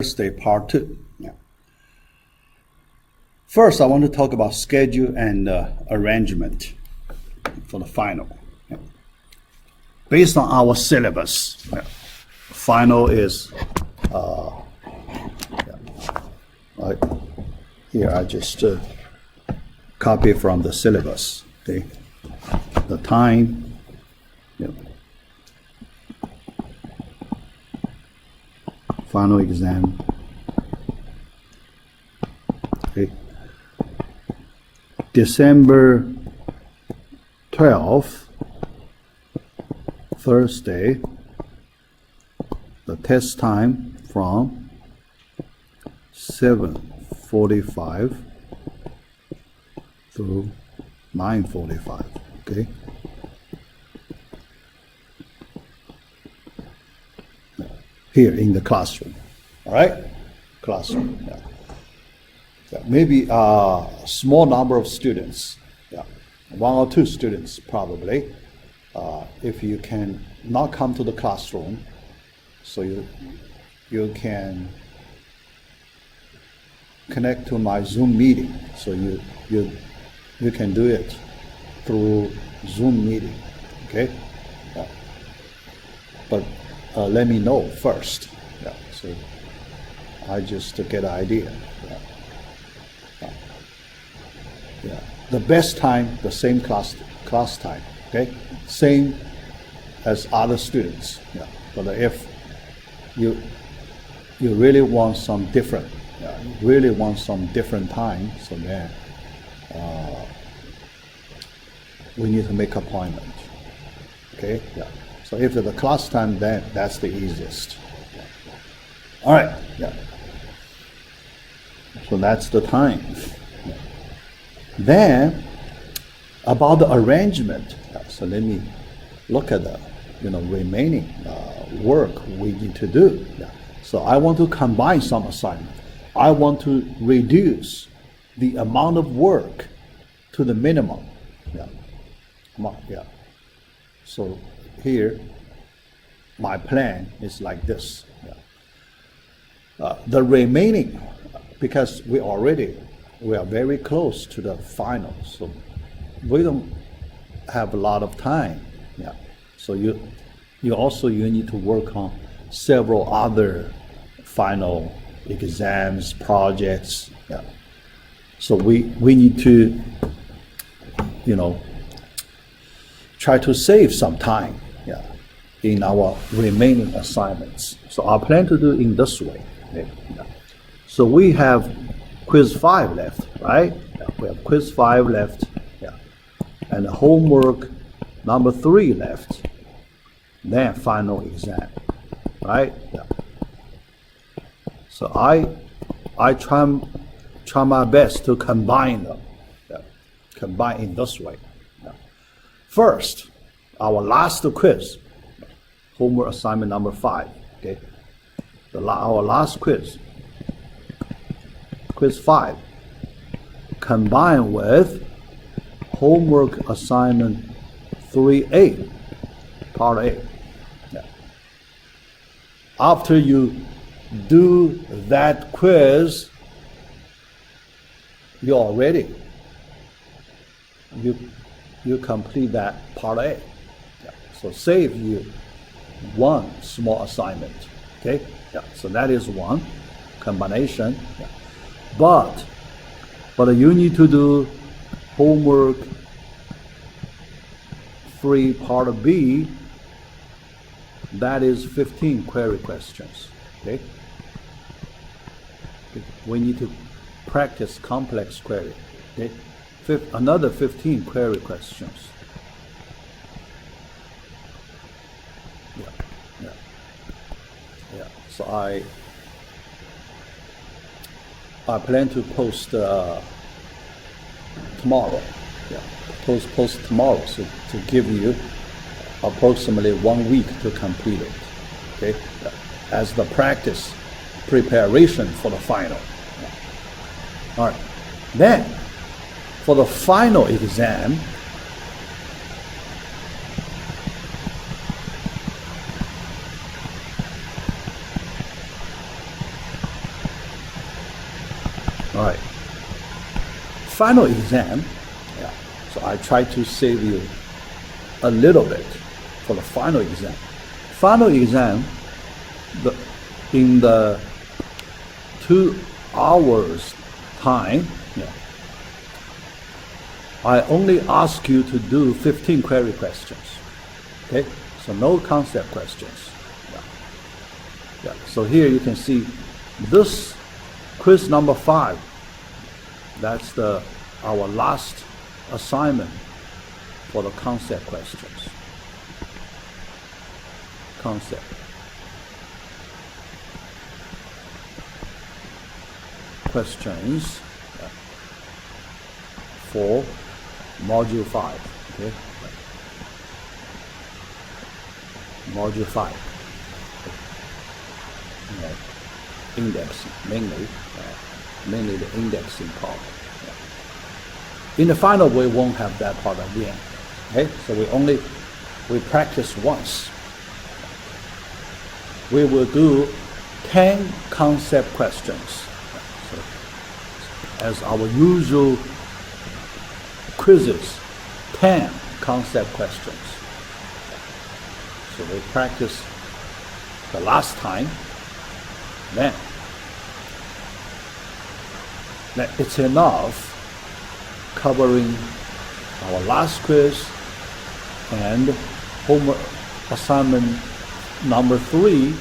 Thursday, part 2. Yeah. First, I want to talk about schedule and arrangement for the final. Yeah. Based on our syllabus, final is here. I just copy from the syllabus. Okay, the time. Yeah. Final exam. Okay. December 12th, Thursday. The test time from 7:45 through 9:45. Okay. Here in the classroom, all right? Classroom, yeah. Yeah, maybe a small number of students, yeah, 1 or 2 students probably. If you can not come to the classroom, so you can connect to my Zoom meeting. So you can do it through Zoom meeting, okay? Yeah. But let me know first. Yeah, so I just get an idea. Yeah. Yeah. The best time, the same class time. Okay, same as other students. Yeah. But if you really want some different, time, so then we need to make appointment. Okay. Yeah. So if it's the class time, then that's the easiest. All right, yeah. So that's the time. Yeah. Then about the arrangement. So let me look at the remaining work we need to do. Yeah. So I want to combine some assignment. I want to reduce the amount of work to the minimum. Yeah. Yeah. So here, my plan is like this. Yeah. The remaining, because we are very close to the final, so we don't have a lot of time. Yeah. So you need to work on several other final exams, projects. Yeah. So we need to, try to save some time. Yeah, in our remaining assignments. So I plan to do in this way. Okay? Yeah. So we have quiz 5 left, right? Yeah. We have quiz 5 left. Yeah. And homework number 3 left. Then final exam, right? Yeah. So I try my best to combine them. Yeah. Combine in this way. Yeah. First, our last quiz, homework assignment number 5, okay? Our last quiz, quiz 5, combined with homework assignment 3A, part A. Yeah. After you do that quiz, you're ready. You complete that part A. Yeah. So save you one small assignment. Okay? Yeah. So that is one combination. Yeah. But you need to do homework 3 part B. That is 15 query questions. Okay? We need to practice complex query. Okay? Another 15 query questions. Yeah. So I plan to post tomorrow. Yeah. Post tomorrow, so to give you approximately 1 week to complete it. Okay. Yeah. As the practice preparation for the final. Yeah. All right. Then, for the final exam, All right. Final exam. Yeah. So I try to save you a little bit for the final exam. Final exam, in the 2 hours time, yeah, I only ask you to do 15 query questions. Okay, so no concept questions. Yeah. Yeah. So here you can see this quiz number 5. That's our last assignment for the concept questions. Concept. Questions for module 5. Okay. Module 5. Indexing, mainly the indexing part. In the final, we won't have that part again. Okay, so we practice once. We will do 10 concept questions. So, as our usual quizzes, 10 concept questions. So we practice the last time, then it's enough covering our last quiz and homework assignment number 3,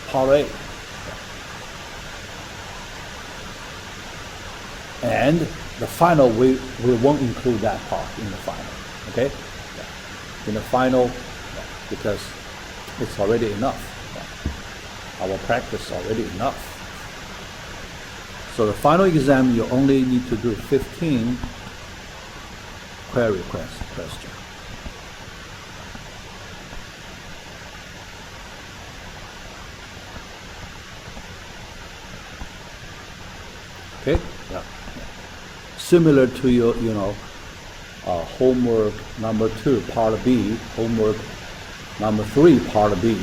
part A. And the final, we won't include that part in the final, okay? In the final, because it's already enough. Our practice already enough. So the final exam, you only need to do 15 query questions. Okay? Yeah. Similar to your, homework number 2, part B, homework number 3, part B.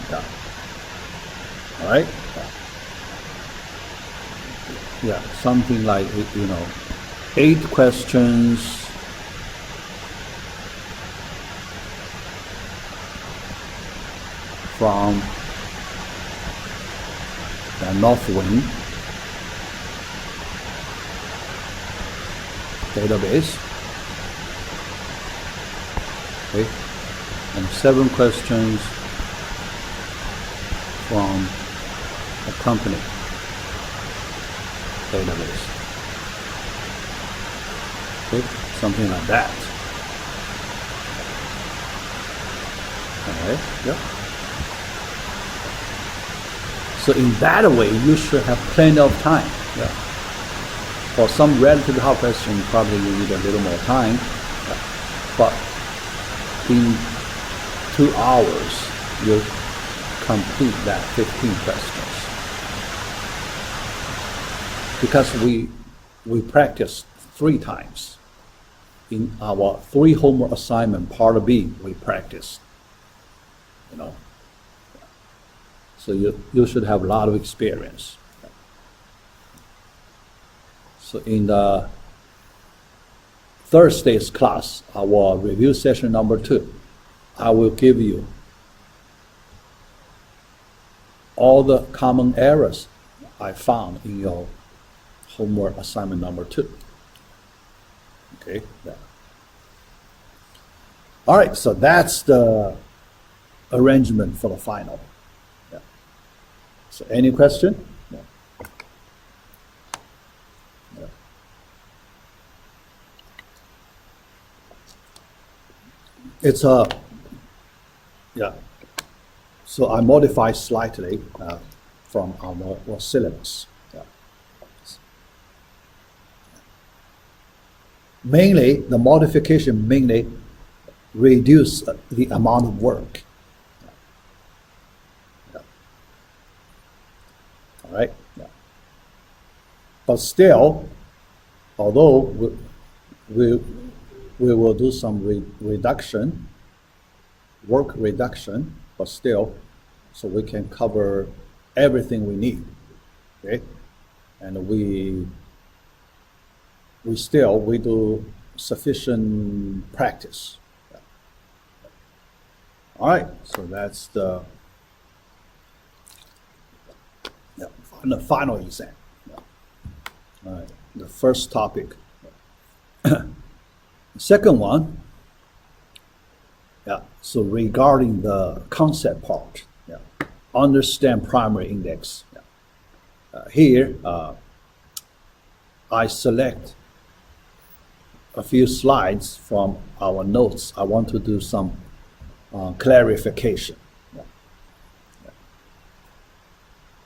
Yeah. All right? Yeah, something like, 8 questions from the Northwind database. Okay, and 7 questions from a company database. Okay, something like that. Okay, yeah. So in that way, you should have plenty of time. Yeah. For some relatively hard question, probably you need a little more time. Yeah. But in 2 hours, you complete that 15 questions. Because we practiced 3 times. In our 3 homework assignment, part B, we practiced. So you should have a lot of experience. So in the Thursday's class, our review session number 2, I will give you all the common errors I found in your homework assignment number 2. Okay. Yeah. All right. So that's the arrangement for the final. Yeah. So any question? Yeah. Yeah. It's yeah. So I modified slightly from our syllabus. Yeah. Mainly, the modification mainly reduce the amount of work. Yeah. All right. Yeah. But still, although we will do some reduction, work reduction, but still, so we can cover everything we need. Okay. and we do sufficient practice. All right, so that's the final exam. All right, the first topic. Second one, so regarding the concept part, understand primary index. Here, I select a few slides from our notes. I want to do some clarification.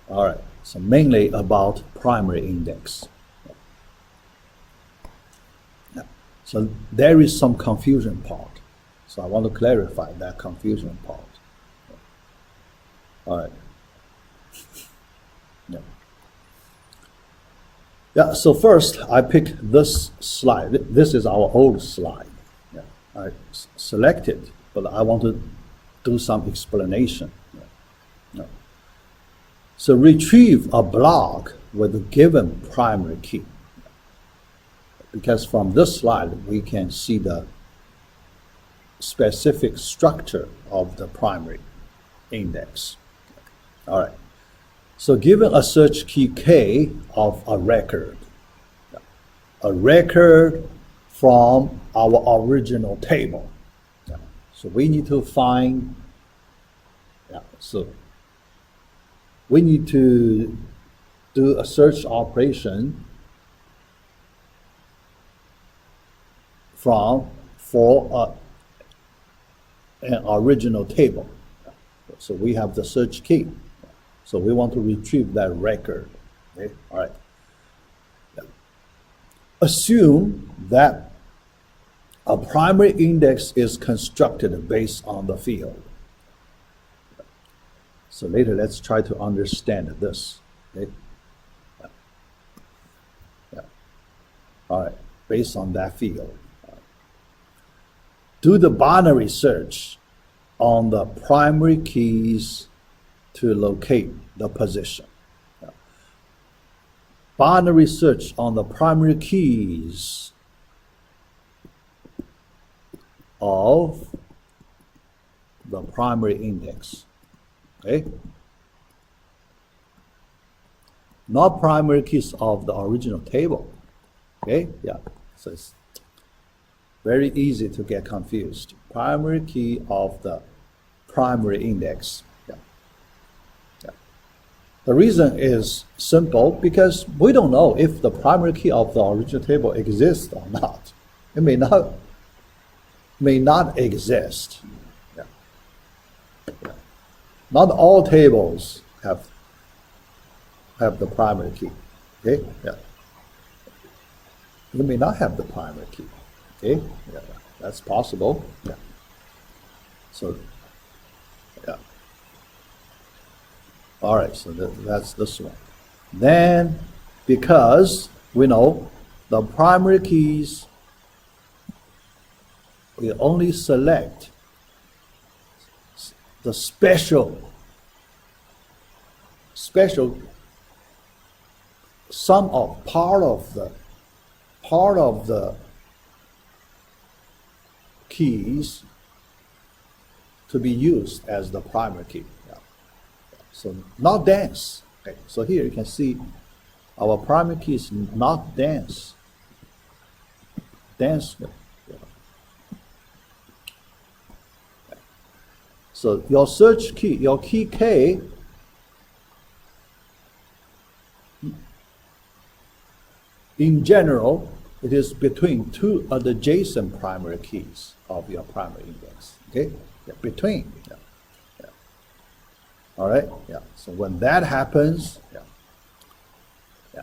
All right, so mainly about primary index. So there is some confusion part. So I want to clarify that confusion part. All right. So first I pick this slide. This is our old slide. I selected, but I want to do some explanation. So retrieve a block with a given primary key. Because from this slide, we can see the specific structure of the primary index. All right. So given a search key K of a record from our original table. So we need to find, so we need to do a search operation for an original table. So we have the search key. So we want to retrieve that record. Okay, all right. Assume that a primary index is constructed based on the field. So later, let's try to understand this. Okay. All right, based on that field. Do the binary search on the primary keys to locate the position. Binary search on the primary keys of the primary index. Okay? Not primary keys of the original table. Okay? So it's very easy to get confused. Primary key of the primary index. The reason is simple because we don't know if the primary key of the original table exists or not. It may not exist. Not all tables have the primary key. Okay? It may not have the primary key. Okay? That's possible. So, all right, so that's this one. Then, because we know the primary keys, we only select the special sum of part of the keys to be used as the primary key. So not dense. Okay. So here you can see our primary key is not dense. So your search key, your key K, in general, it is between two adjacent primary keys of your primary index. Okay, between. All right. So when that happens,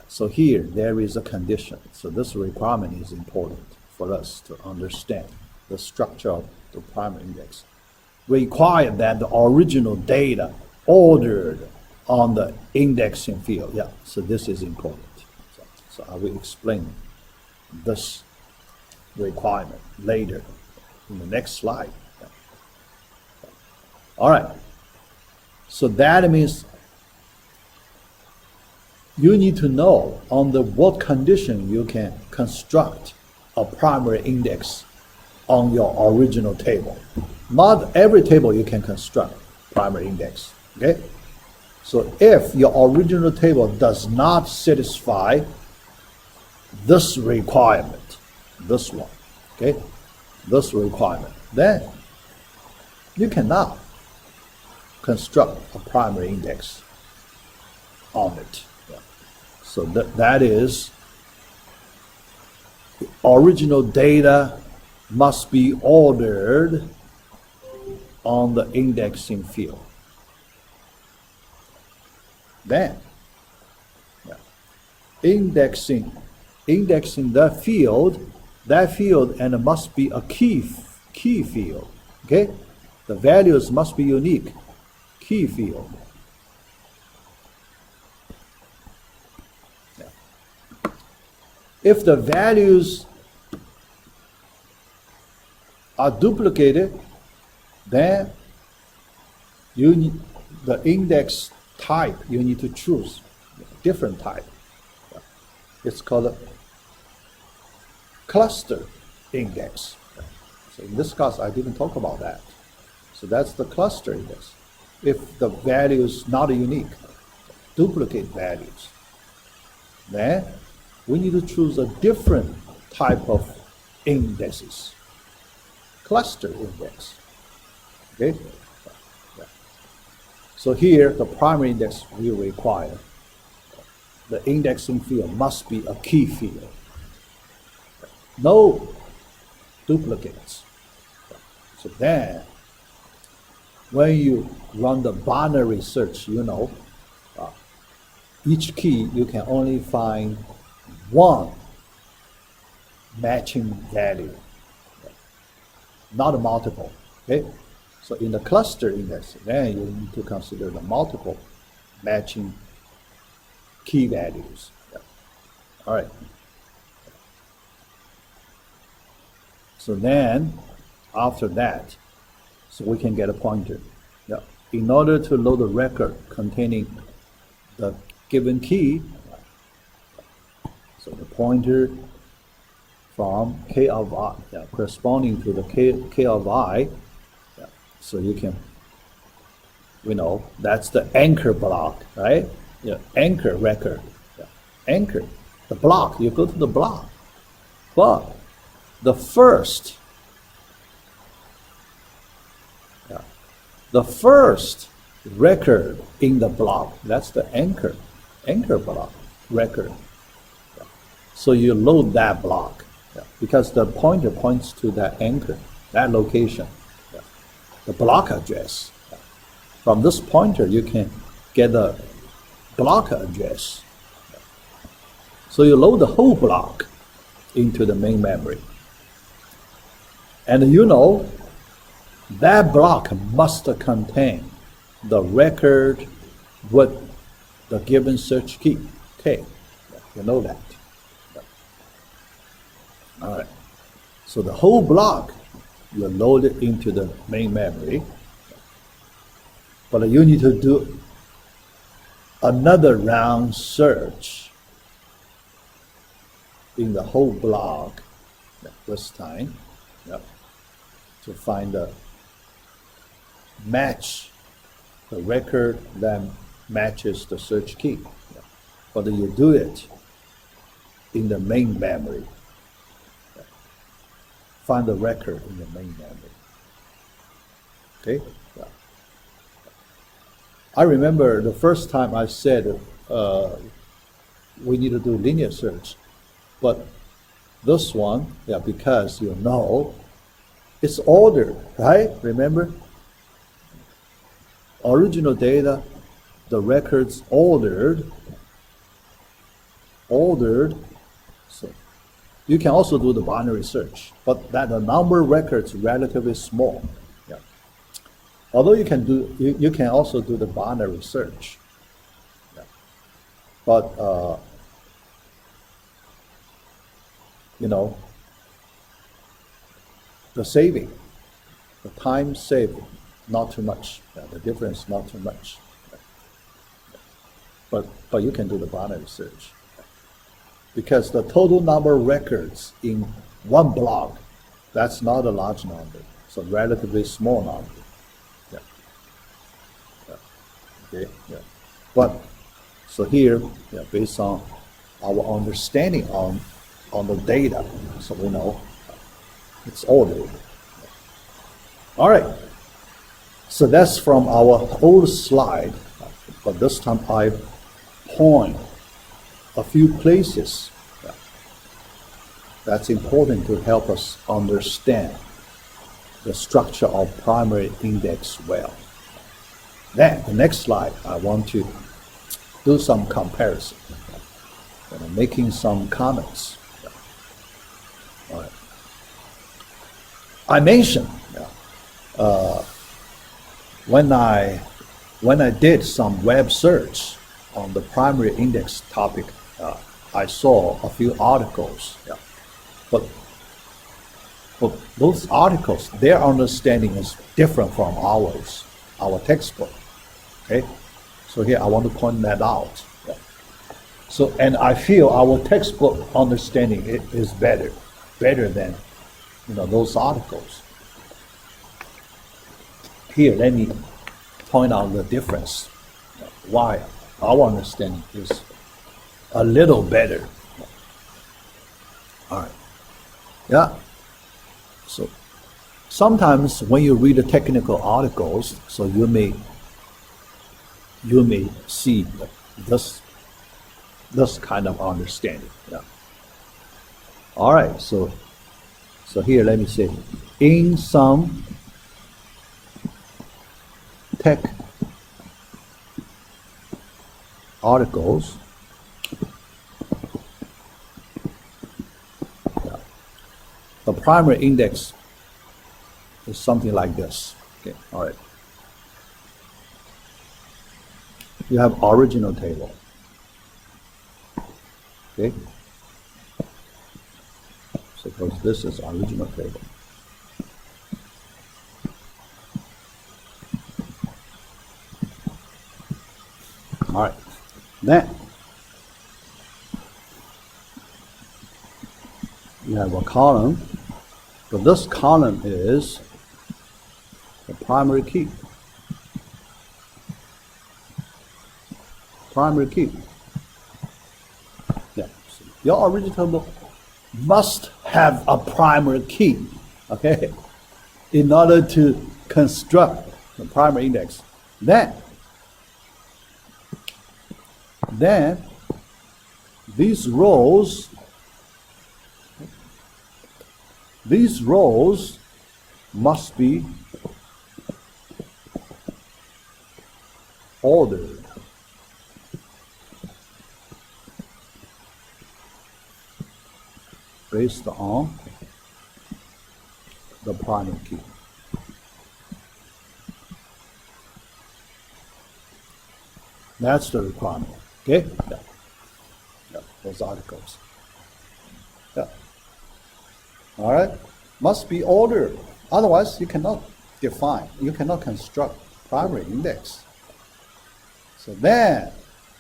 so here there is a condition. So this requirement is important for us to understand the structure of the primary index. Require that the original data ordered on the indexing field. So this is important. So I will explain this requirement later in the next slide. All right. So that means you need to know under what condition you can construct a primary index on your original table. Not every table you can construct primary index, okay? So if your original table does not satisfy this requirement, this one, okay, this requirement, then you cannot construct a primary index on it. So that is, the original data must be ordered on the indexing field. Then, indexing that field, and it must be a key field. Okay, the values must be unique, key field. If the values are duplicated, then you need the index type, you need to choose a different type. It's called a cluster index. So in this class, I didn't talk about that. So that's the cluster index. If the value is not unique, duplicate values, then we need to choose a different type of indexes. Cluster index. Okay? So here, the primary index will require the indexing field must be a key field. No duplicates. So then, when you run the binary search, you know, each key you can only find one matching value, not a multiple. Okay? So in the cluster index, then you need to consider the multiple matching key values. All right. So then, after that, so we can get a pointer. Yeah. In order to load a record containing the given key, so the pointer from K of I, corresponding to the K of I, so you can, you know, that's the anchor block, right? Yeah, anchor record. Yeah. Anchor, the block, you go to the block. But the first record in the block, that's the anchor block record. Yeah. So you load that block, because the pointer points to that anchor, that location, the block address. From this pointer, you can get the block address. So you load the whole block into the main memory. And you know, that block must contain the record with the given search key, K. You know that. All right. So the whole block, you load it into the main memory. But you need to do another round search in the whole block this time, to find the match, the record that matches the search key. But you do it in the main memory. Find the record in the main memory. Okay? I remember the first time I said we need to do linear search, but this one, because you know, it's ordered, right? Remember? Original data, the records ordered. So you can also do the binary search, but that the number of records relatively small. Although you can do, you can also do the binary search. But you know, the saving, the time saving, not too much. The difference not too much. but you can do the binary search. Because the total number of records in one block, that's not a large number. It's a relatively small number. Yeah. Yeah. Okay. Yeah. But so here, yeah, based on our understanding on the data, so we know it's ordered. All right. So that's from our old slide, but this time I point a few places that's important to help us understand the structure of primary index well. Then the next slide, I want to do some comparison, making some comments. All right. I mentioned when I did some web search on the primary index topic, I saw a few articles. Yeah. But those articles, their understanding is different from ours, our textbook. Okay, so here I want to point that out. Yeah. So, and I feel our textbook understanding is better than those articles. Here, let me point out the difference. Why our understanding is a little better. All right. Yeah. So sometimes when you read the technical articles, so you may see this kind of understanding. Yeah. All right. So here, let me say, in some tech articles, the primary index is something like this. Okay, all right. You have original table. Okay. Suppose this is original table. All right. Then you have a column, but this column is the primary key. Primary key. Yeah. So your original table must have a primary key, okay, in order to construct the primary index. Then these rows must be ordered. Based on the primary key. That's the requirement. Okay? Yeah. Yeah, those articles. Yeah. All right? Must be ordered. Otherwise, you cannot define, you cannot construct primary index. So then,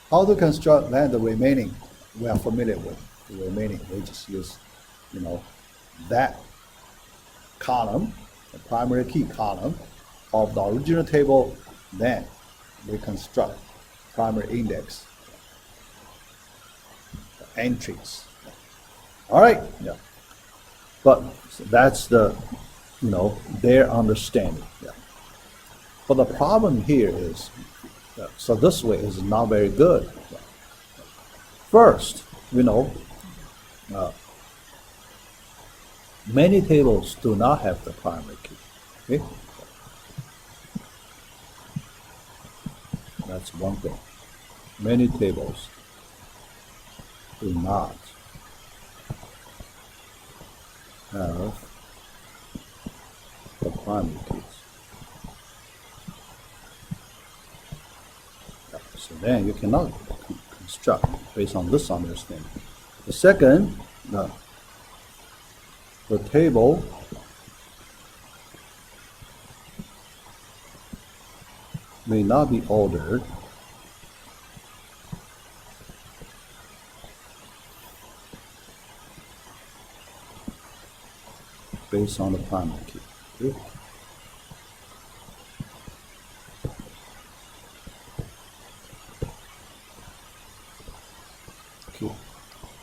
how to construct then the remaining, we are familiar with. The remaining, we just use, that column, the primary key column of the original table, then we construct primary index entries. All right, yeah. But so that's the, their understanding. Yeah. But the problem here is, so this way is not very good. First, many tables do not have the primary key. Okay? That's one thing. Many tables do not have the primary keys. So then you cannot construct based on this understanding. The second, the table may not be ordered based on the primary key. Okay?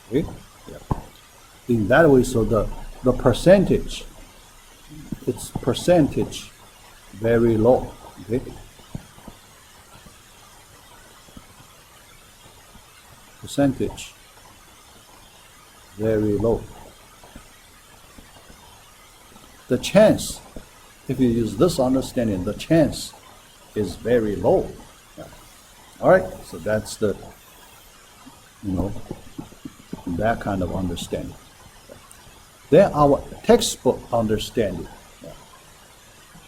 Okay? Yeah. In that way, so the percentage, it's percentage very low. Okay? Percentage very low. The chance, if you use this understanding, the chance is very low. Yeah. All right, so that's the, that kind of understanding. Then our textbook understanding. Yeah.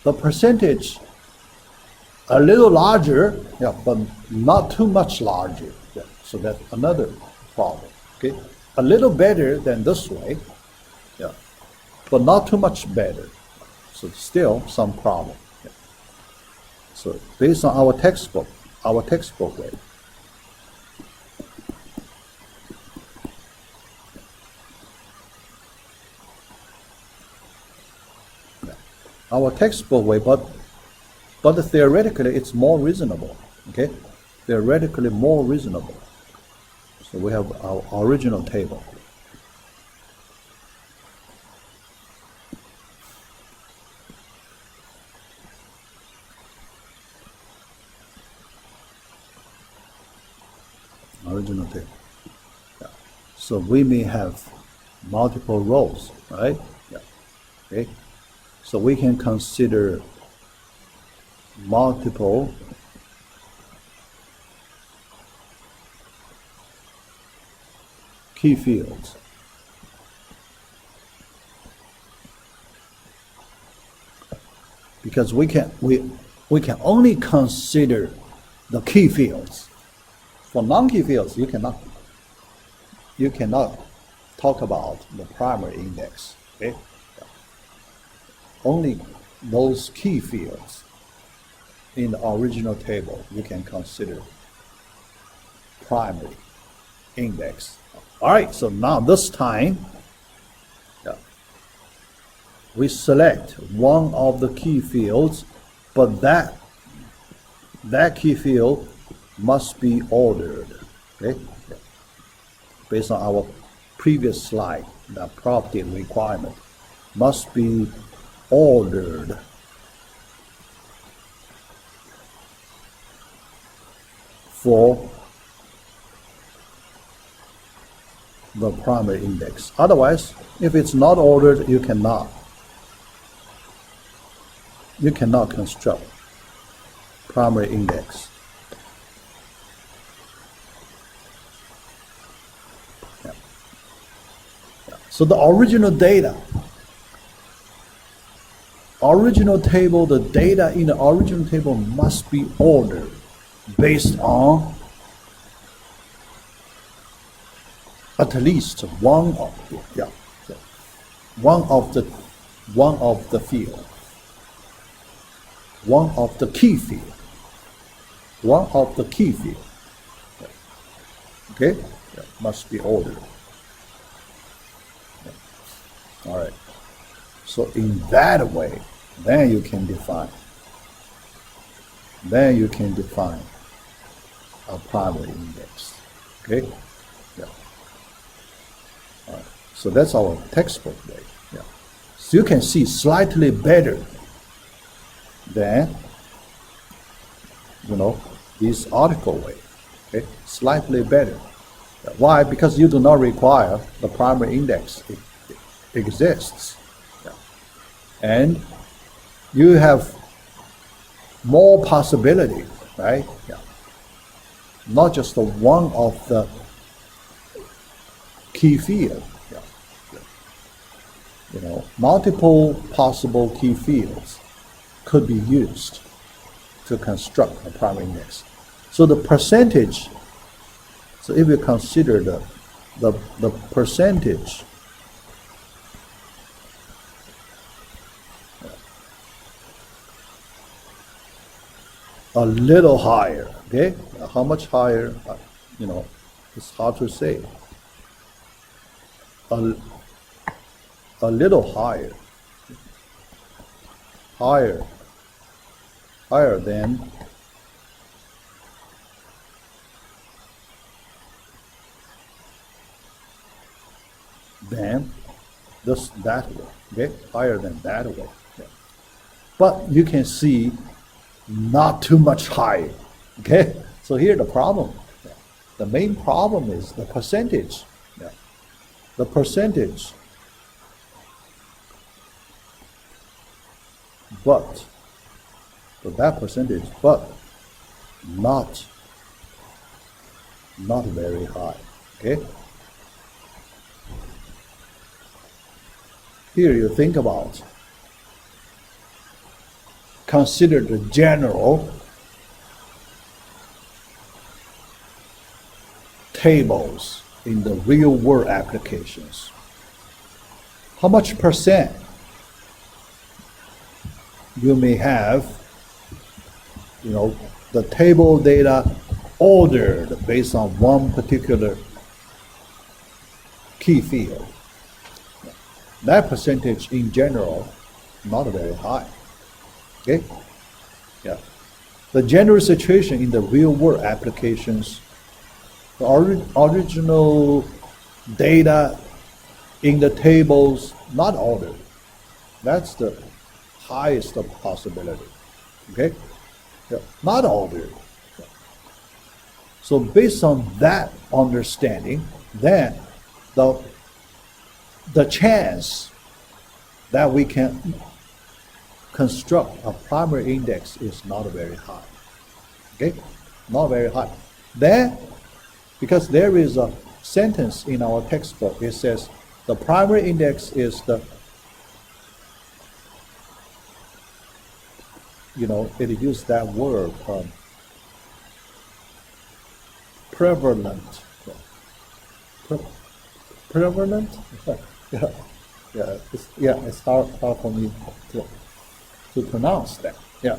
The percentage a little larger, yeah, but not too much larger. Yeah. So that's another problem. Okay, a little better than this way, yeah, but not too much better. So still some problem. Yeah. So based on our textbook way. Yeah. Our textbook way, but theoretically it's more reasonable. Okay, theoretically more reasonable. So we have our original table. Original table. Yeah. So we may have multiple rows, right? Yeah. Okay. So we can consider multiple key fields. Because we can only consider the key fields. For non-key fields, you cannot talk about the primary index. Okay? Only those key fields in the original table you can consider primary index. All right, so now this time, yeah, we select one of the key fields, but that key field must be ordered. Okay, yeah. Based on our previous slide, the property requirement must be ordered for the primary index. Otherwise, if it's not ordered, you cannot construct primary index. Yeah. Yeah. So the original data, the data in the original table must be ordered based on at least one of the field, one of the key field. Okay, yeah, must be ordered. Yeah. All right. So in that way, then you can define a primary index. Okay. Yeah. All right. So that's our textbook way. Yeah. So you can see slightly better than this article way. Okay, slightly better. Why? Because you do not require the primary index. It exists. Yeah. And you have more possibility, right? Yeah. Not just the one of the key field. Yeah. Multiple possible key fields could be used to construct a primary index. So the percentage, so if you consider the percentage a little higher, okay? How much higher, it's hard to say. A little higher, higher than that way, okay? Higher than that way. Yeah. But you can see not too much higher, okay? So here the problem. Yeah. The main problem is the percentage. Yeah. The percentage. But, so that percentage, but not very high, okay? Here you think about, consider the general tables in the real world applications. How much percent you may have, you know, the table data ordered based on one particular key field. That percentage in general, not very high. Okay? Yeah. The general situation in the real world applications, the original data in the tables not ordered. That's the highest possibility. Okay? Yeah. Not ordered. Yeah. So based on that understanding, then the chance that we can construct a primary index is not very high. Okay? Not very high. Then, because there is a sentence in our textbook, it says the primary index is the, you know, it used that word, prevalent. Prevalent? It's hard for me to pronounce that. Yeah,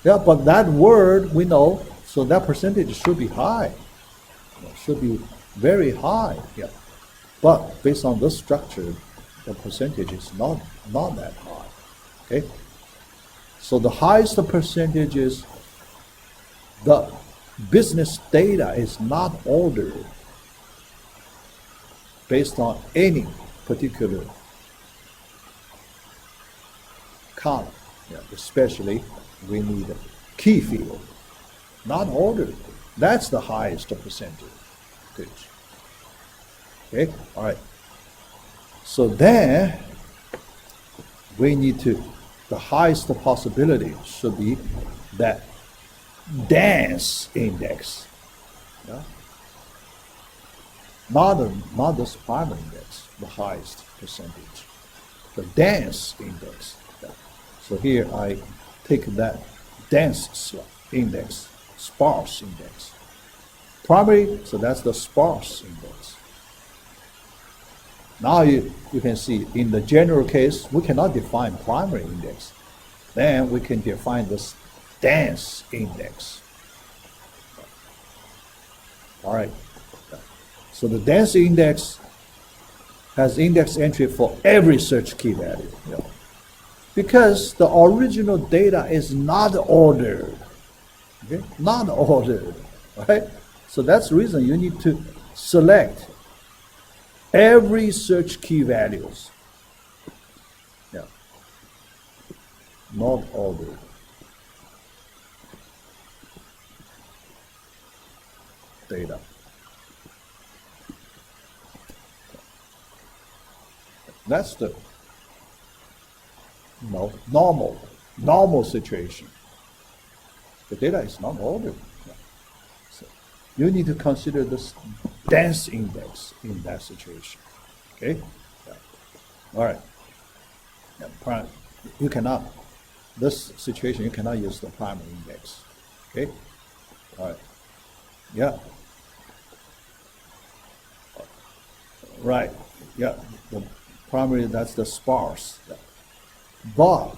but that word we know, so that percentage should be high. Should be very high. Yeah, but based on this structure, the percentage is not that high. Okay, so the highest percentage is the business data is not ordered based on any particular column. Yeah, especially we need a key field, not ordered. That's the highest percentage. Okay, all right. So then we need to, the highest possibility should be that dense index. Yeah? Not this primary index, the highest percentage. The dense index. Yeah. So here I take that dense index, sparse index. Primary, so that's the sparse index. Now you can see in the general case, we cannot define primary index. Then we can define this dense index. All right. So the dense index has index entry for every search key value. You know, because the original data is not ordered. Okay? Not ordered. Right? So that's the reason you need to select every search key values. Yeah. Not ordered. Data. That's the normal situation. The data is not ordered. So you need to consider this dense index in that situation. Okay? Yeah. All right. Yeah, you cannot, this situation, you cannot use the primary index. Okay? All right. Yeah. Right. Yeah. The primary, that's the sparse. But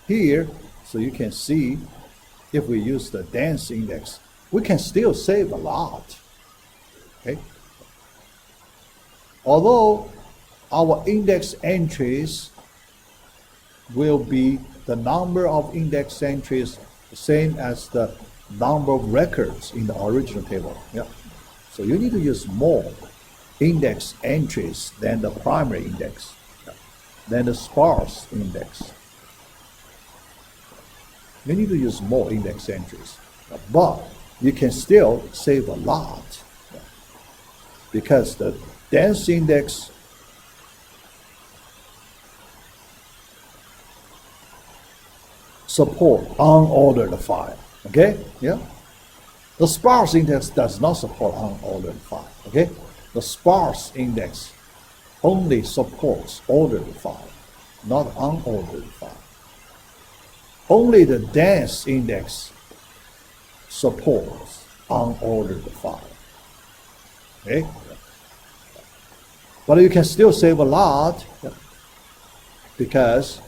here, so you can see, if we use the dense index, we can still save a lot. Okay? Although our index entries will be the number of index entries the same as the number of records in the original table. Yeah. So you need to use more index entries than the primary index, than the sparse index. You need to use more index entries, but you can still save a lot because the dense index support unordered file. Okay? Yeah. The sparse index does not support unordered file. Okay? The sparse index only supports ordered file, not unordered file. Only the dense index supports unordered file. Okay? But you can still save a lot because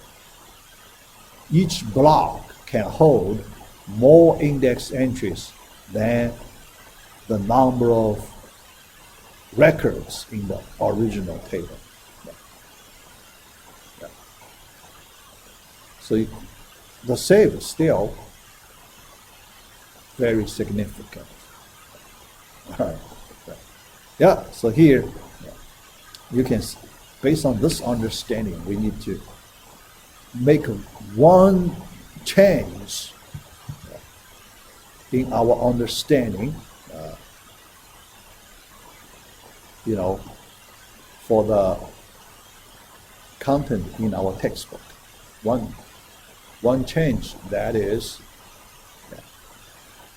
each block can hold more index entries than the number of records in the original table. So the save is still very significant. All right. Yeah, so here you can, based on this understanding, we need to make one change in our understanding, for the content in our textbook. One change, that is,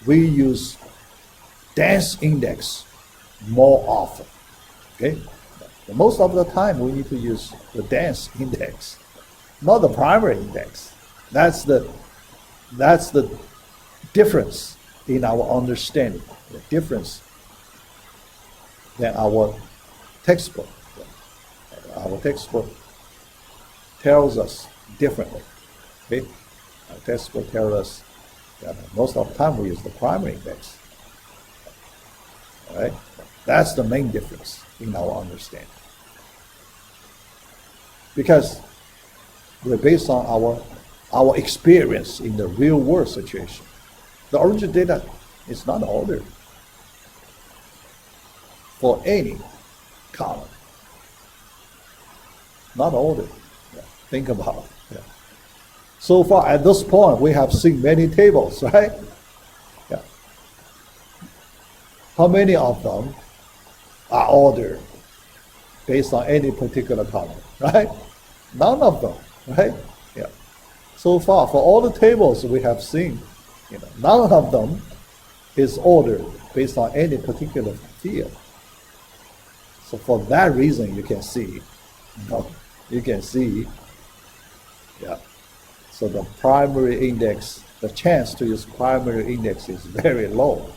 we use dense index more often. Okay? Most of the time we need to use the dense index, not the primary index. That's the difference in our understanding, the difference than our textbook. Our textbook tells us differently. Okay? Our textbook tells us that most of the time we use the primary index. All right? That's the main difference in our understanding. Because we're based on our experience in the real world situation. The original data is not ordered for any column. Not ordered. Yeah. Think about it. Yeah. So far at this point, we have seen many tables, right? Yeah. How many of them are ordered based on any particular column, right? None of them, right? Yeah. So far, for all the tables we have seen, none of them is ordered based on any particular field. So for that reason, you can see, yeah. So the primary index, the chance to use primary index is very low.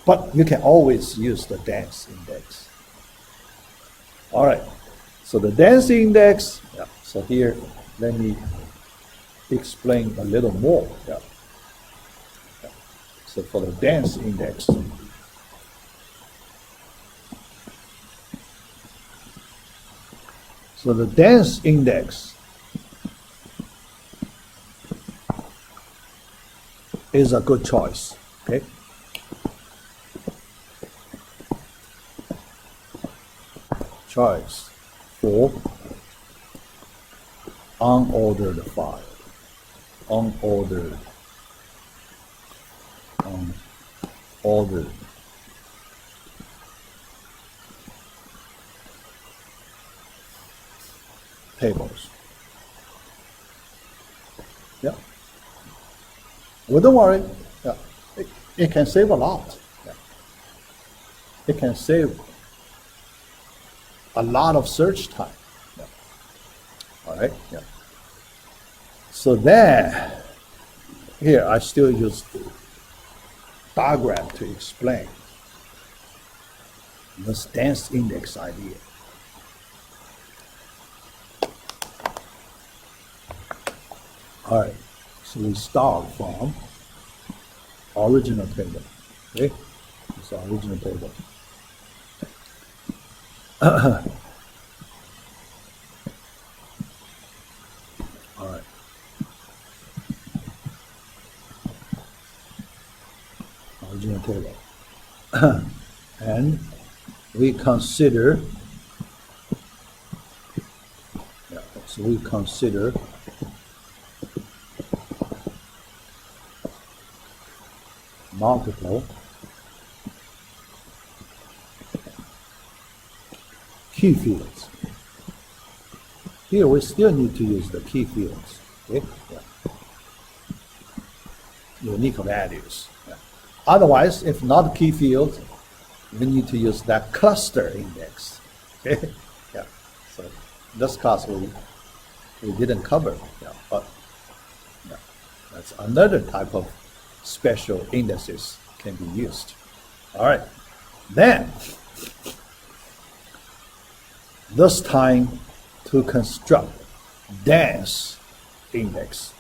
But you can always use the dense index. All right. So the dense index, yeah. So here, let me explain a little more. Yeah. Yeah. So for the dense index, so the dense index is a good choice. Okay. Choice for unordered file. Unordered tables. Yeah. Well, don't worry. Yeah. It can save a lot. Yeah. It can save a lot of search time. Yeah. All right. Yeah. So then, here I still use the diagram to explain this dense index idea. All right. So we start from original table. Okay. It's the original table. And we consider, so we consider multiple key fields. Here we still need to use the key fields, okay? Unique values. Otherwise, if not key fields, we need to use that cluster index. Okay? Yeah. So this class we didn't cover. Yeah. But yeah, that's another type of special indices can be used. All right. Then this time to construct dense index.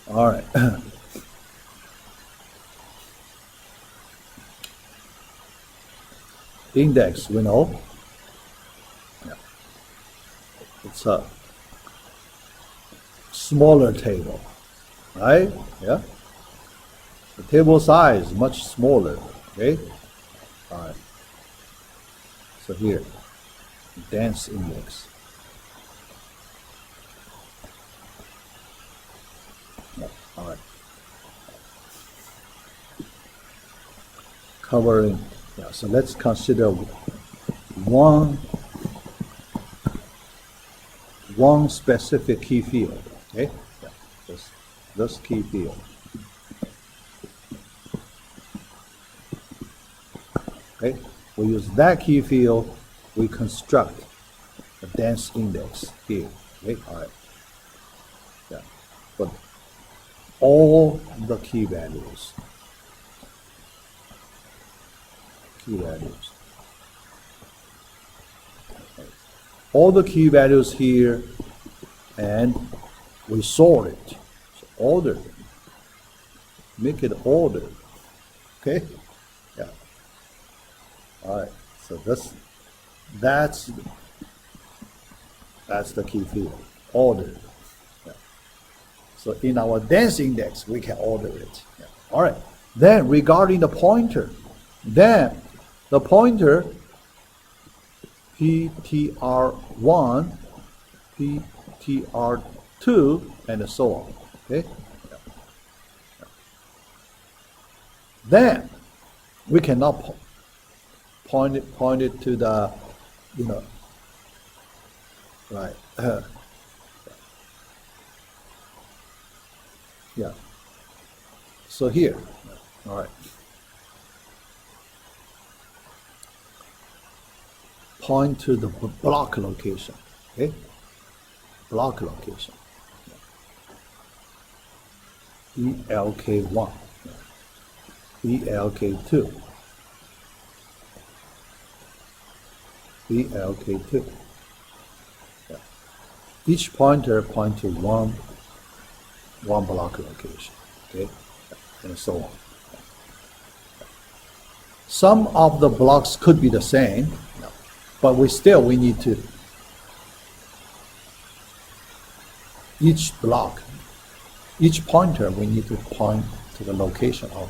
All right. Index, we know. Yeah. It's a smaller table, right? Yeah. The table size much smaller. Okay. All right. So here, dense index. Yeah. All right. Covering. Yeah, so let's consider one specific key field, okay? Yeah, this key field. Okay, we use that key field, we construct a dense index here, okay? All right. Yeah, but all the key values. All the key values here, and we sort it. So order. Make it ordered. Okay? Yeah. All right. So that's the key field. Ordered. Yeah. So in our dense index, we can order it. Yeah. All right. Then regarding the pointer, then the pointer PTR1, PTR2, and so on. Okay. Then we cannot point it to the, right. Yeah. So here, all right. Point to the block location, okay? Block location. ELK1, ELK2, ELK2. Yeah. Each pointer points to one block location, okay? And so on. Some of the blocks could be the same, but we need to, each block, each pointer, we need to point to the location of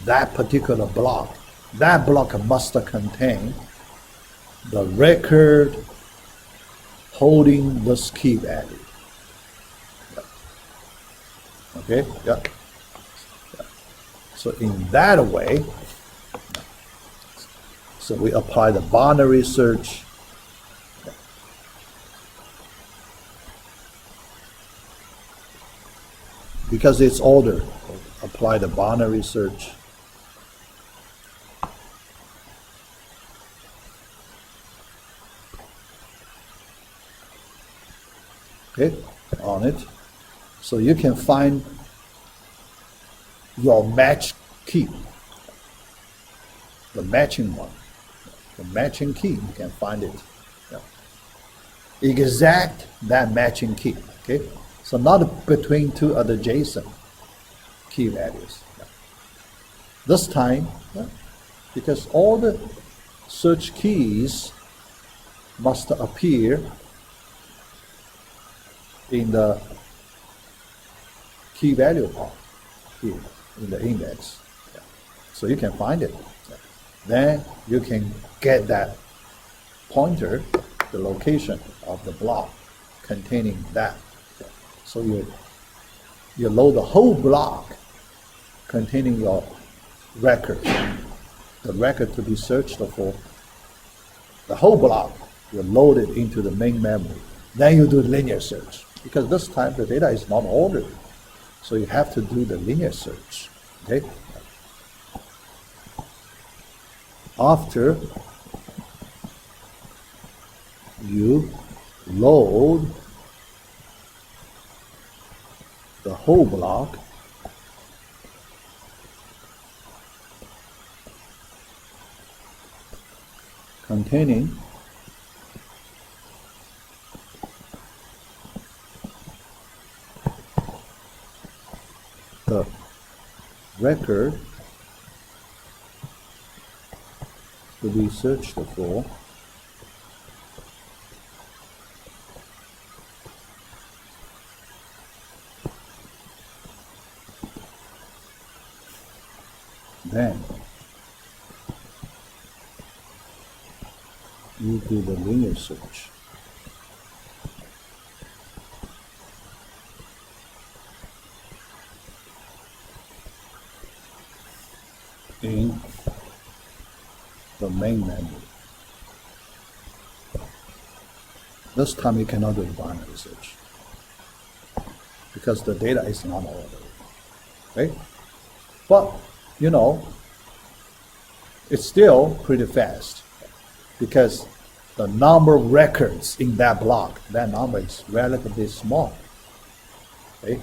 that particular block. That block must contain the record holding this key value. Okay, yeah. So in that way, so we apply the binary search. Because it's ordered, apply the binary search. Okay, on it. So you can find your match key, the matching one. The matching key, you can find it. Yeah. Exact that matching key, okay? So not between two other JSON key values. Yeah. This time, yeah, because all the search keys must appear in the key value part. here in the index. Yeah. So you can find it. Yeah. Then you can get that pointer, the location of the block containing that. Yeah. So you load the whole block containing your record, the record to be searched for, the whole block, you load it into the main memory. Then you do linear search, because this time the data is not ordered. So you have to do the linear search, okay? After you load the whole block, containing the record to be searched for, then you do the linear search. In the main memory. This time you cannot do binary search because the data is not ordered. Okay? But you know, it's still pretty fast because the number of records in that block, that number is relatively small. Okay?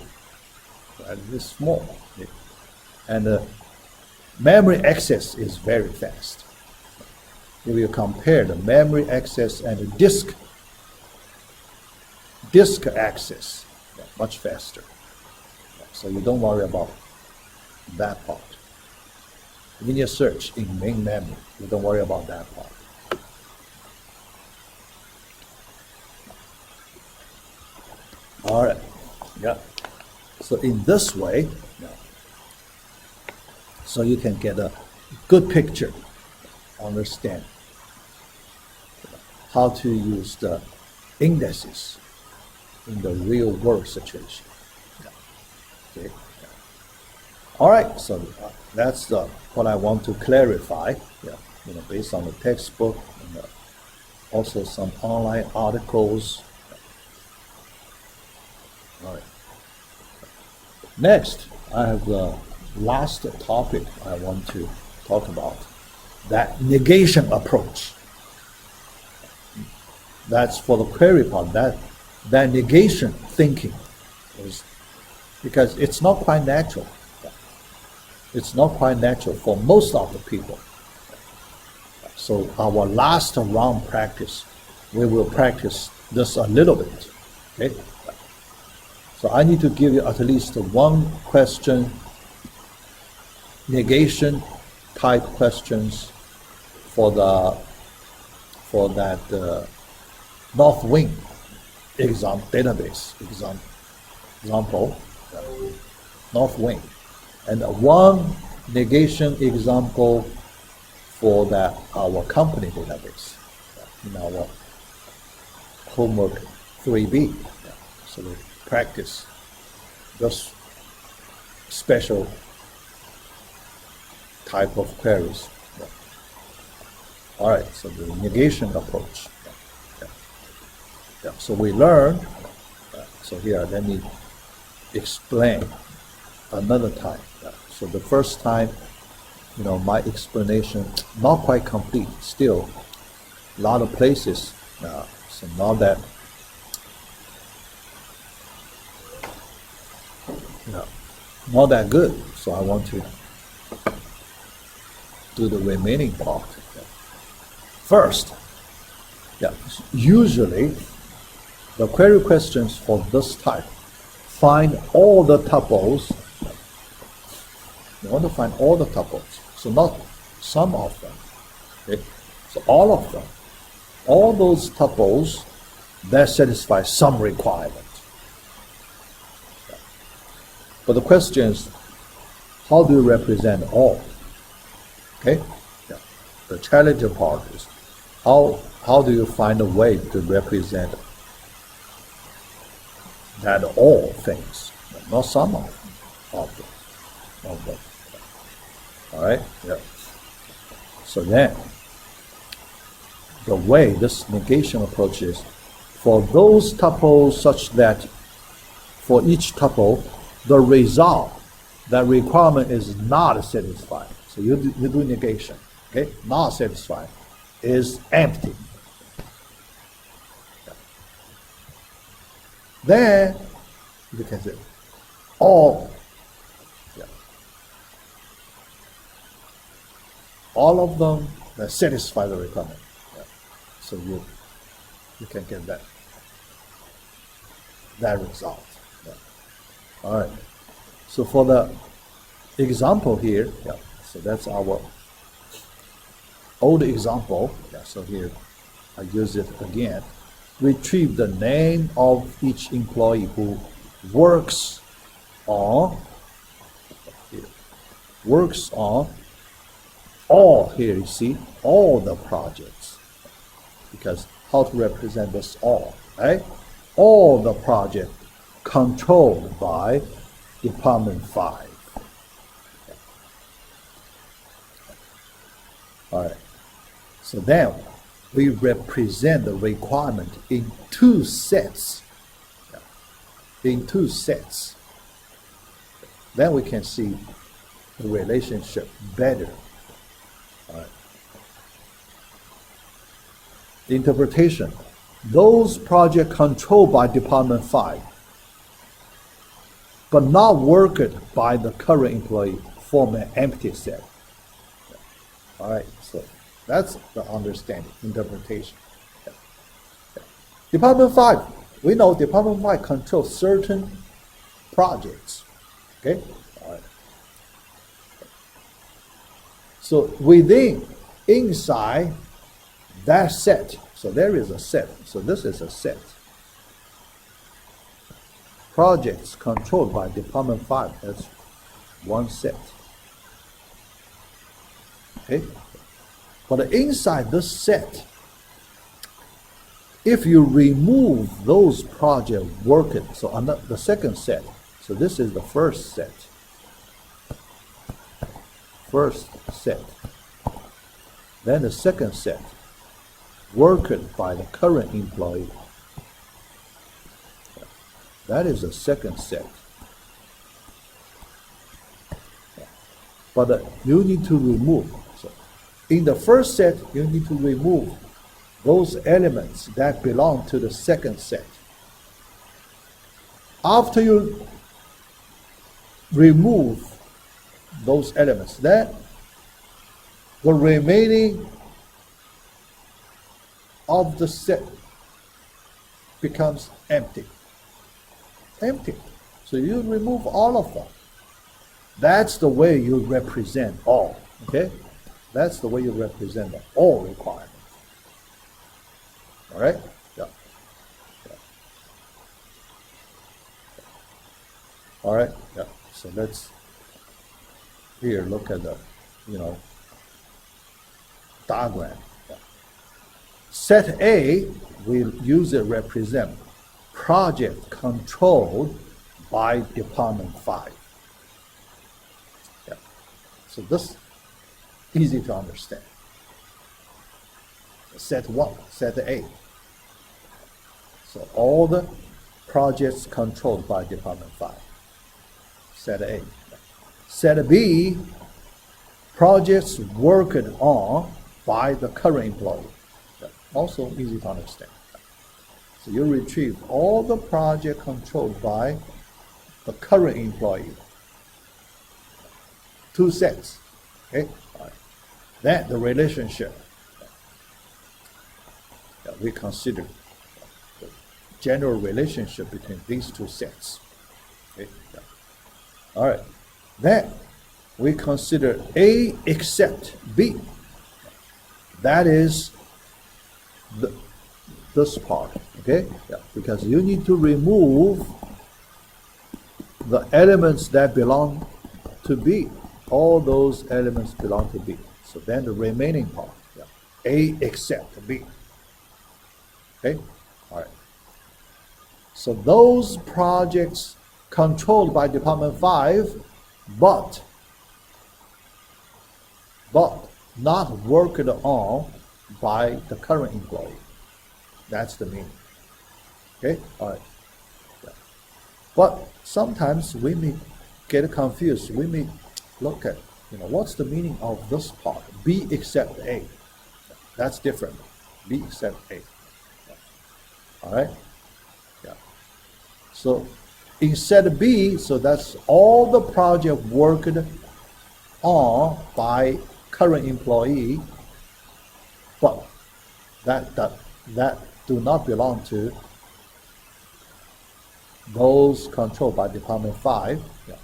Relatively small. Okay? And memory access is very fast. If you compare the memory access and the disk access, much faster. So you don't worry about that part. Linear search in main memory, you don't worry about that part. All right, yeah. So in this way, so you can get a good picture, understand how to use the indices in the real world situation. Okay. All right, so that's what I want to clarify. Yeah, based on the textbook and also some online articles. All right. Next, I have the last topic I want to talk about, that negation approach. That's for the query part, that negation thinking is because it's not quite natural. It's not quite natural for most of the people. So our last round practice, we will practice this a little bit. Okay? So I need to give you at least one question, negation type questions for that North Wing example, North Wing, and one negation example for that our company database in our homework 3B. So we practice this special type of queries. All right, so the negation approach. So we learn. So here, let me explain another time. So the first time, my explanation not quite complete. Still, a lot of places. So now that not that good. So I want to do the remaining part. First, usually the query questions for this type find all the tuples. You want to find all the tuples, so not some of them. Okay? So all of them, all those tuples that satisfy some requirement. But the question is, how do you represent all? Okay? Yeah. The challenging part is how do you find a way to represent that all things, not some of them. All right? Yeah. So then, the way this negation approach is, for those tuples such that for each tuple, the result, that requirement is not satisfied. So you do negation, okay? Not satisfied is empty. Then you can say all, all of them that satisfy the requirement. So you can get that result. All right. So for the example here, so that's our old example. So here I use it again. Retrieve the name of each employee who works on all, here you see all the projects, because how to represent this all, right? All the project controlled by Department 5. All right. So then we represent the requirement in two sets. In two sets. Then we can see the relationship better. All right. Interpretation. Those projects controlled by Department 5 but not worked by the current employee form an empty set. All right, so that's the understanding, interpretation. Department 5, we know Department 5 controls certain projects. Okay, all right. So inside that set, so there is a set. So this is a set. Projects controlled by Department 5, that's one set. Okay? But inside this set, if you remove those projects working, so on the second set, so this is the first set. First set. Then the second set, worked by the current employee. That is the second set. But you need to remove. So in the first set, you need to remove those elements that belong to the second set. After you remove those elements, then the remaining of the set becomes empty. Empty. So you remove all of them. That's the way you represent all. Okay? That's the way you represent the all requirements. All right? Yeah. All right? Yeah. So let's here look at the, diagram. Yeah. Set A, we use it represent project controlled by Department 5. Yeah. So this easy to understand. Set 1, set A. So all the projects controlled by Department 5. Set A. Set B, projects worked on by the current employee. Yeah. Also easy to understand. So you retrieve all the project controlled by the current employee. Two sets. Okay? All right. Then the relationship. We consider the general relationship between these two sets. Okay? Yeah. All right. Then we consider A except B. That is this part. Okay? Yeah. Because you need to remove the elements that belong to B. All those elements belong to B. So then the remaining part, yeah, A except B. Okay, all right. So those projects controlled by Department 5, but not worked on by the current employee. That's the meaning. Okay, all right. Yeah. But sometimes we may get confused. We may look at, what's the meaning of this part? B except A. That's different. B except A. All right? Yeah. So instead B, so that's all the project worked on by current employee, but that do not belong to those controlled by Department 5. Yeah.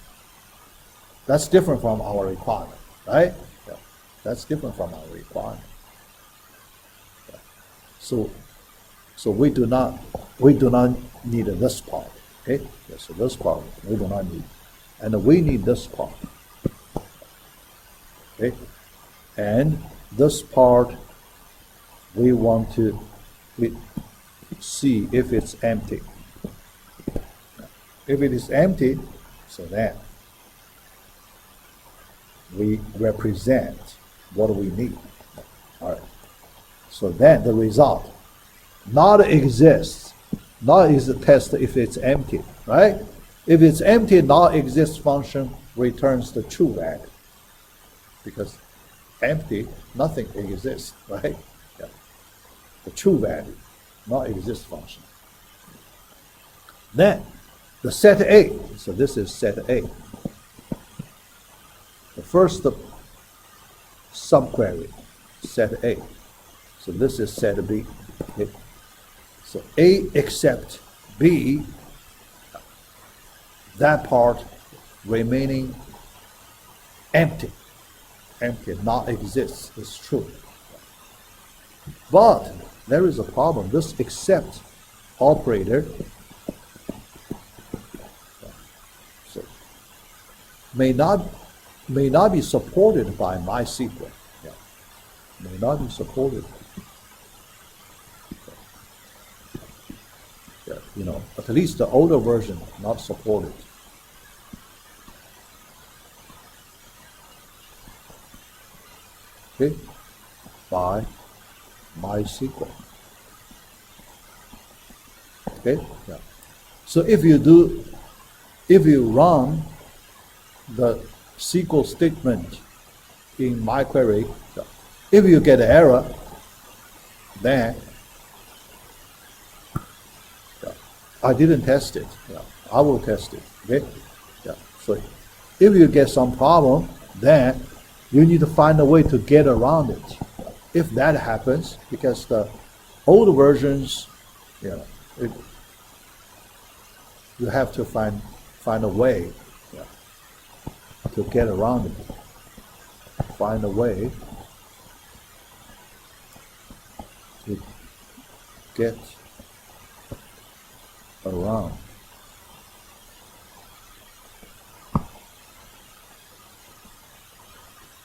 That's different from our requirement, right? Yeah. That's different from our requirement. Yeah. So we do not need this part. Okay? Yeah, so this part we do not need. And we need this part. Okay? And this part we want to see if it's empty. If it is empty, so then we represent what we need. All right. So then the result not exists. Not is the test if it's empty, right? If it's empty, not exist function returns the true value. Because empty, nothing exists, right? Yeah. The true value, not exist function. Then the set A, so this is set A. The first subquery, set A. So this is set B. Okay. So A except B, that part remaining empty. Empty, not exists, is true. But there is a problem. This except operator may not be supported by MySQL. Yeah. May not be supported. Yeah, at least the older version not supported. Okay, by MySQL. Okay, yeah. So if you run the SQL statement in my query, if you get an error, then I didn't test it. Yeah, I will test it. Okay. Yeah. So if you get some problem, then you need to find a way to get around it. If that happens, because the old versions, you have to find a way to get around it. Find a way to get around.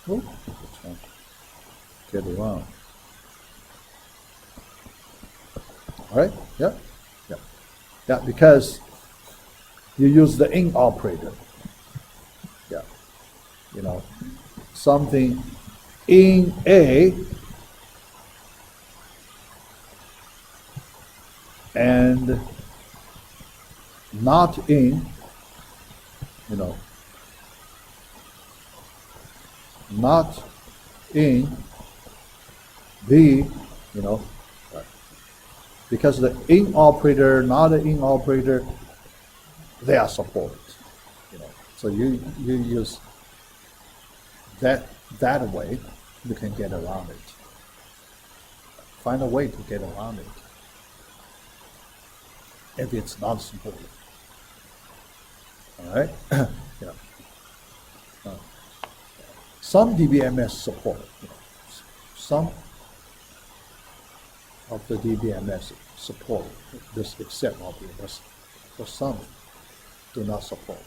Oh, get around. All right? Yeah. Yeah. Yeah, because you use the in operator. Yeah. Something in A and not in, not in B, because the in operator, not the in operator, they are supported. So you use that way, you can get around it. Find a way to get around it if it's not supported. All right? Yeah. Some DBMS support. Some of the DBMS support this except obvious, but some do not support.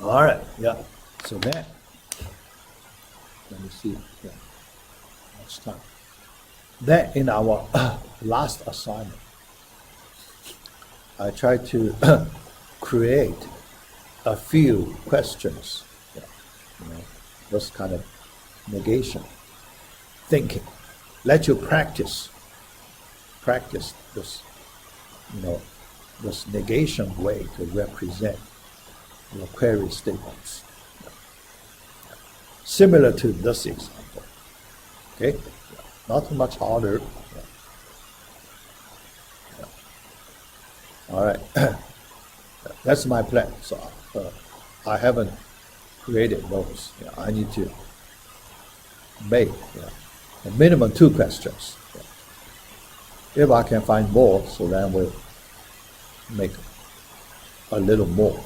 All right, yeah. So then, let me see. Yeah, next time. Then in our last assignment, I tried to create a few questions. Yeah, you know, this kind of negation thinking. Let you practice this, you know, this negation way to represent your query statements. Similar to this example. Okay? Not too much harder. All right. That's my plan. So I haven't created those. I need to make a minimum 2 questions. If I can find more, so then we'll make a little more.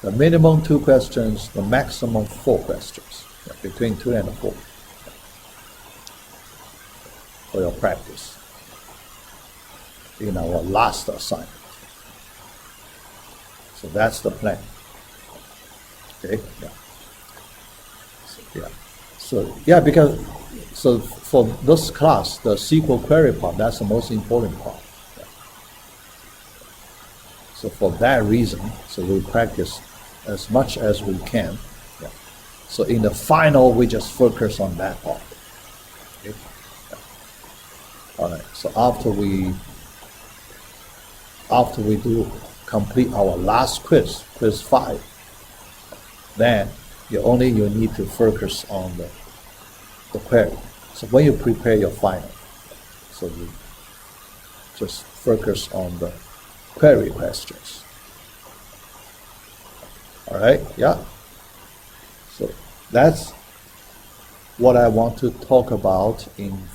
The minimum 2 questions, the maximum 4 questions, between 2 and 4 for your practice in our last assignment. So that's the plan. Okay, because for this class, the SQL query part, that's the most important part. So for that reason, so we practice as much as we can. So in the final, we just focus on that part. Okay? All right. So after we do complete our last quiz 5, then you need to focus on the query. So when you prepare your final, so you just focus on the query questions. All right, yeah. So that's what I want to talk about in